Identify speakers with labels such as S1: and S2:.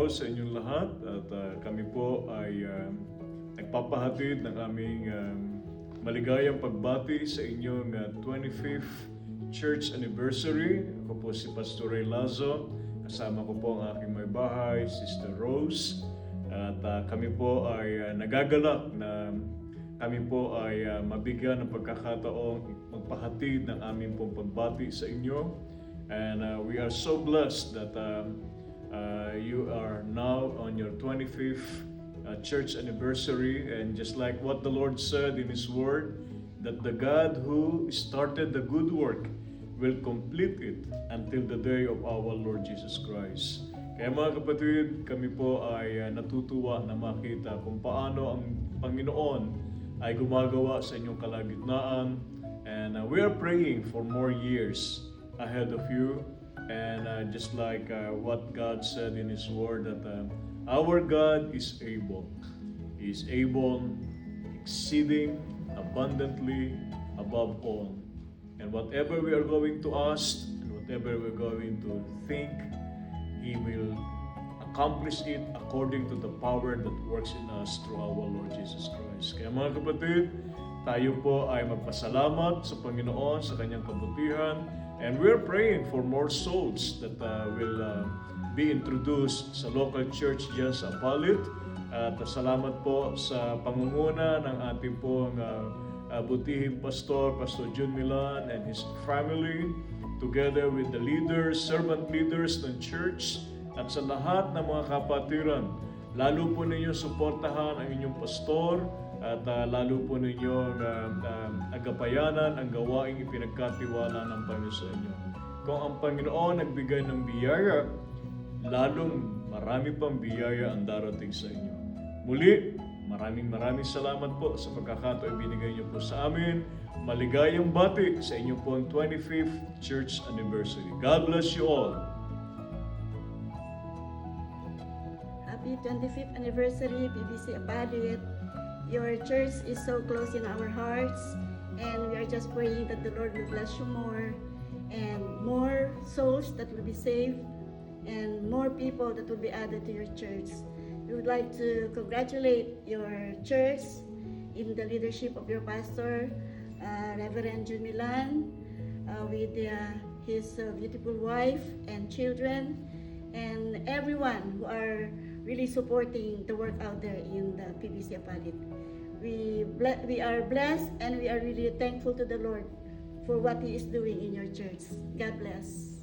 S1: sa inyong lahat at kami po ay nagpapahatid ng aming maligayang pagbati sa inyong 25th Church Anniversary. Ako po si Pastor Ray Lazo, kasama ko po ang aking may bahay, Sister Rose. At kami po ay nagagalak na kami po ay mabigyan ng pagkakataong magpahatid ng aming pong pagbati sa inyo. And we are so blessed that you are now on your 25th church anniversary. And just like what the Lord said in His Word, that the God who started the good work will complete it until the day of our Lord Jesus Christ. Kaya mga kapatid, kami po ay natutuwa na makita kung paano ang Panginoon ay gumagawa sa inyong kalagitnaan. And we are praying for more years ahead of you. And just like what God said in His Word, that our God is able. He is able, exceeding abundantly above all. And whatever we are going to ask, and whatever we're going to think, He will accomplish it according to the power that works in us through our Lord Jesus Christ. Kaya mga kapatid, tayo po ay magpasalamat sa Panginoon sa Kanyang kabutihan. And we're praying for more souls that will be introduced sa local church dyan sa Apalit. At salamat po sa pangunguna ng ating pong butihing pastor, Pastor Jun Milan and his family, together with the leaders, servant leaders ng church, at sa lahat ng mga kapatiran. Lalo po ninyo suportahan ang inyong pastor, at lalo po ninyong agapayanan ang gawaing ipinagkatiwala ng Panginoon sa inyo. Kung ang Panginoon nagbigay ng biyaya, lalong marami pang biyaya ang darating sa inyo. Muli, maraming salamat po sa pagkakataon binigay niyo po sa amin. Maligayang bati sa inyong pong 25th Church Anniversary. God bless you all.
S2: Happy 25th anniversary, PBC Apalit. Your church is so close in our hearts, and we are just praying that the Lord will bless you more, and more souls that will be saved, and more people that will be added to your church. We would like to congratulate your church in the leadership of your pastor, Reverend Jun Milan, with his beautiful wife and children, and everyone who are really supporting the work out there in the PBC Apalit. We are blessed, and we are really thankful to the Lord for what He is doing in your church. God bless.